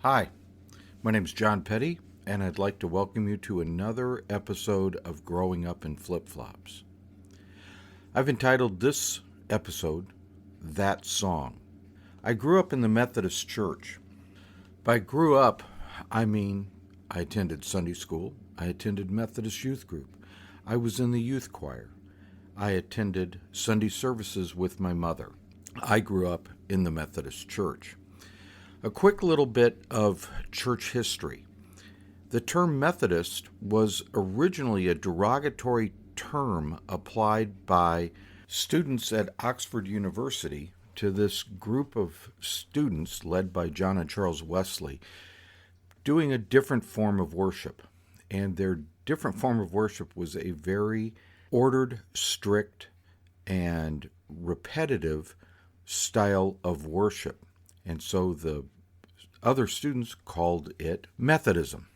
Hi, my name is John Petty, and I'd like to welcome you to another episode of Growing Up in Flip Flops. I've entitled this episode, That Song. I grew up in the Methodist Church. By grew up, I mean I attended Sunday school, I attended Methodist youth group, I was in the youth choir, I attended Sunday services with my mother. I grew up in the Methodist Church. A quick little bit of church history. The term Methodist was originally a derogatory term applied by students at Oxford University to this group of students led by John and Charles Wesley doing a different form of worship. And their different form of worship was a very ordered, strict, and repetitive style of worship. And so the other students called it Methodism.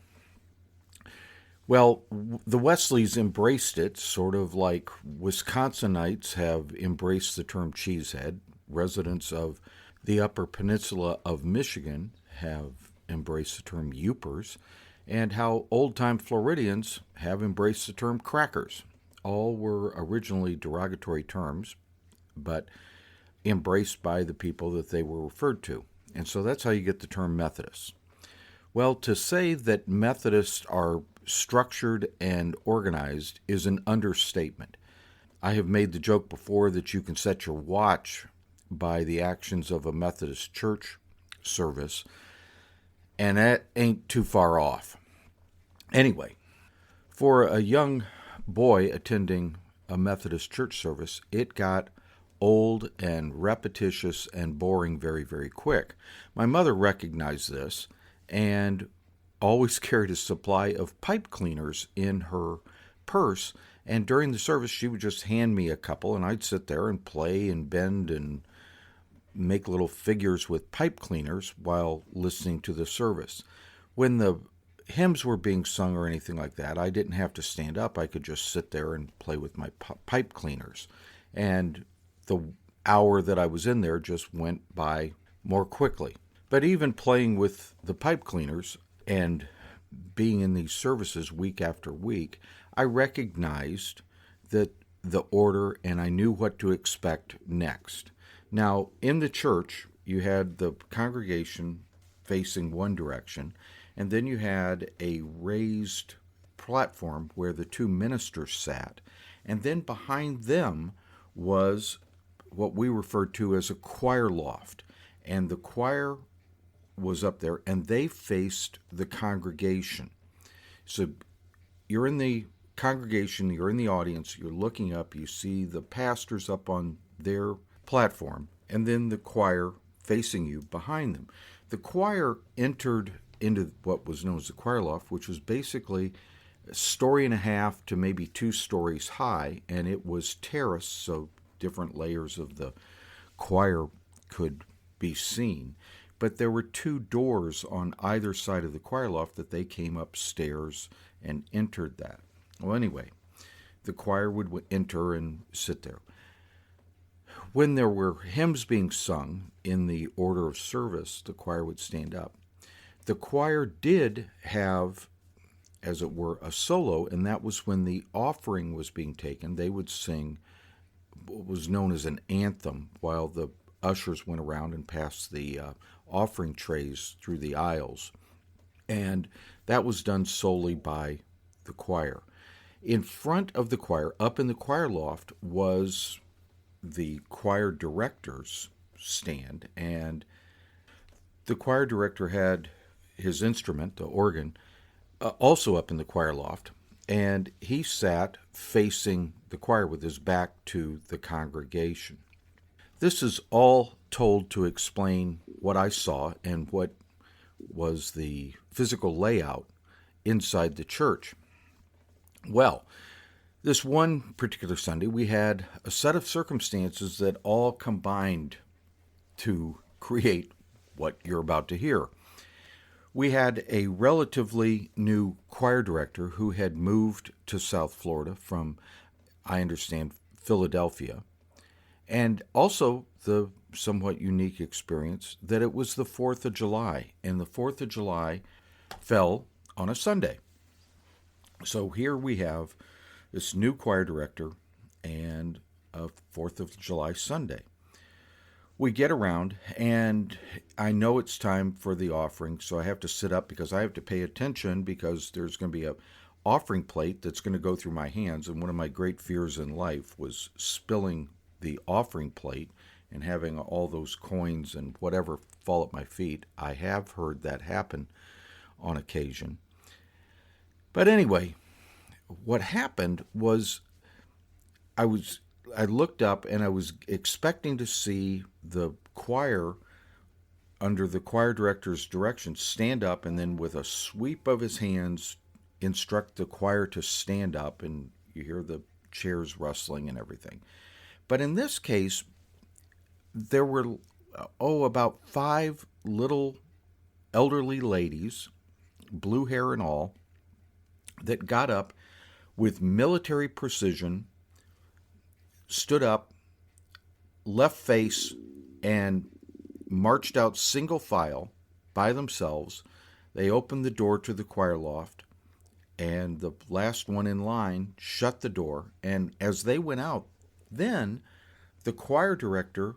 Well, the Wesleys embraced it, sort of like Wisconsinites have embraced the term cheesehead. Residents of the Upper Peninsula of Michigan have embraced the term youpers, and how old-time Floridians have embraced the term crackers. All were originally derogatory terms, but embraced by the people that they were referred to. And so that's how you get the term Methodist. Well, to say that Methodists are structured and organized is an understatement. I have made the joke before that you can set your watch by the actions of a Methodist church service, and that ain't too far off. Anyway, for a young boy attending a Methodist church service, it got old and repetitious and boring very, very quick. My mother recognized this and always carried a supply of pipe cleaners in her purse, and during the service she would just hand me a couple, and I'd sit there and play and bend and make little figures with pipe cleaners while listening to the service. When the hymns were being sung or anything like that, I didn't have to stand up. I could just sit there and play with my pipe cleaners. And the hour that I was in there just went by more quickly. But even playing with the pipe cleaners and being in these services week after week, I recognized that the order and I knew what to expect next. Now, in the church, you had the congregation facing one direction, and then you had a raised platform where the two ministers sat, and then behind them was what we referred to as a choir loft, and the choir was up there, and they faced the congregation. So you're in the congregation, you're in the audience, you're looking up, you see the pastors up on their platform, and then the choir facing you behind them. The choir entered into what was known as the choir loft, which was basically a story and a half to maybe 2 stories high, and it was terraced, so different layers of the choir could be seen. But there were 2 doors on either side of the choir loft that they came upstairs and entered that. Well, anyway, the choir would enter and sit there. When there were hymns being sung in the order of service, the choir would stand up. The choir did have, as it were, a solo, and that was when the offering was being taken. They would sing what was known as an anthem while the ushers went around and passed the offering trays through the aisles. And that was done solely by the choir. In front of the choir, up in the choir loft, was the choir director's stand, and the choir director had his instrument, the organ, also up in the choir loft, and he sat facing the choir with his back to the congregation. This is all told to explain what I saw and what was the physical layout inside the church. Well, this one particular Sunday, we had a set of circumstances that all combined to create what you're about to hear. We had a relatively new choir director who had moved to South Florida from, I understand, Philadelphia. And also the somewhat unique experience that it was the 4th of July, and the 4th of July fell on a Sunday. So here we have this new choir director and a 4th of July Sunday. We get around, and I know it's time for the offering, so I have to sit up because I have to pay attention because there's going to be a offering plate that's going to go through my hands, and one of my great fears in life was spilling the offering plate and having all those coins and whatever fall at my feet. I have heard that happen on occasion. But anyway, what happened was I looked up and I was expecting to see the choir, under the choir director's direction, stand up and then with a sweep of his hands instruct the choir to stand up, and you hear the chairs rustling and everything. But in this case, there were, about 5 little elderly ladies, blue hair and all, that got up with military precision, stood up, left face, and marched out single file by themselves. They opened the door to the choir loft, and the last one in line shut the door. And as they went out, then the choir director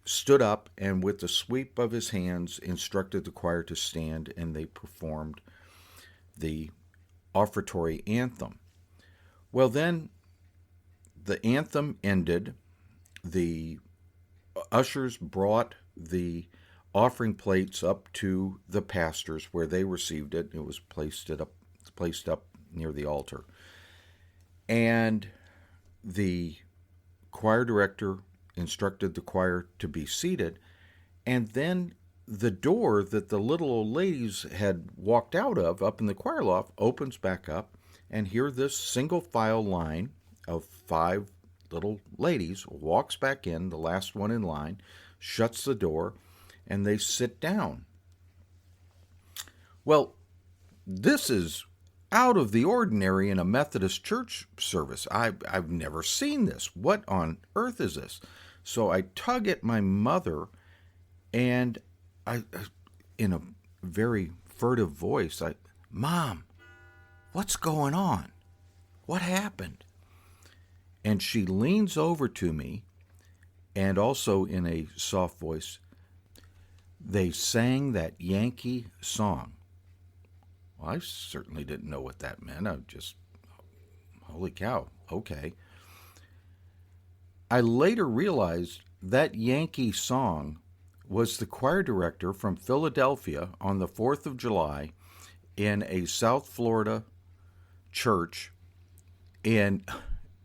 stood up and with the sweep of his hands instructed the choir to stand, and they performed the offertory anthem. Well, then the anthem ended. The ushers brought the offering plates up to the pastors where they received it. It was placed up near the altar. And the choir director instructed the choir to be seated. And then the door that the little old ladies had walked out of up in the choir loft opens back up, and here this single file line of 5 little ladies walks back in, the last one in line, shuts the door, and they sit down. Well, this is out of the ordinary in a Methodist church service. I've never seen this. What on earth is this? So I tug at my mother, and I, in a very furtive voice, Mom, what's going on? What happened? And she leans over to me, and also in a soft voice, they sang that Yankee song. Well, I certainly didn't know what that meant. I just, holy cow, okay. I later realized that Yankee song was the choir director from Philadelphia on the 4th of July in a South Florida church in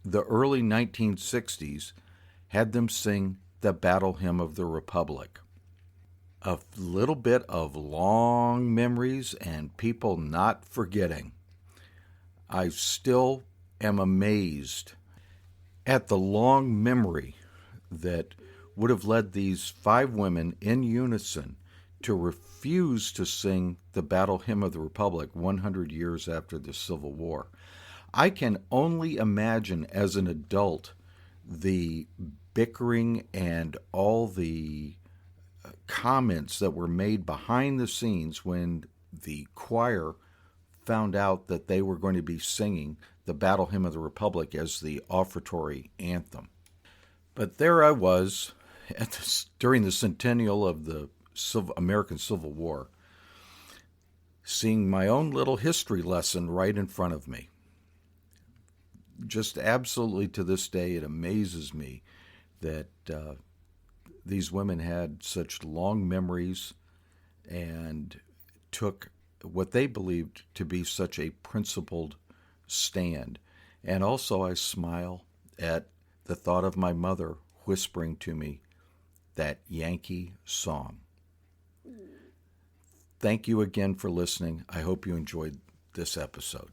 the early 1960s had them sing the Battle Hymn of the Republic. A little bit of long memories and people not forgetting. I still am amazed at the long memory that would have led these 5 women in unison to refuse to sing the Battle Hymn of the Republic 100 years after the Civil War. I can only imagine as an adult the bickering and all the comments that were made behind the scenes when the choir found out that they were going to be singing the Battle Hymn of the Republic as the offertory anthem. But there I was during the centennial of the American Civil War, seeing my own little history lesson right in front of me. Just absolutely to this day, it amazes me that these women had such long memories and took what they believed to be such a principled stand. And also I smile at the thought of my mother whispering to me that Yankee song. Thank you again for listening. I hope you enjoyed this episode.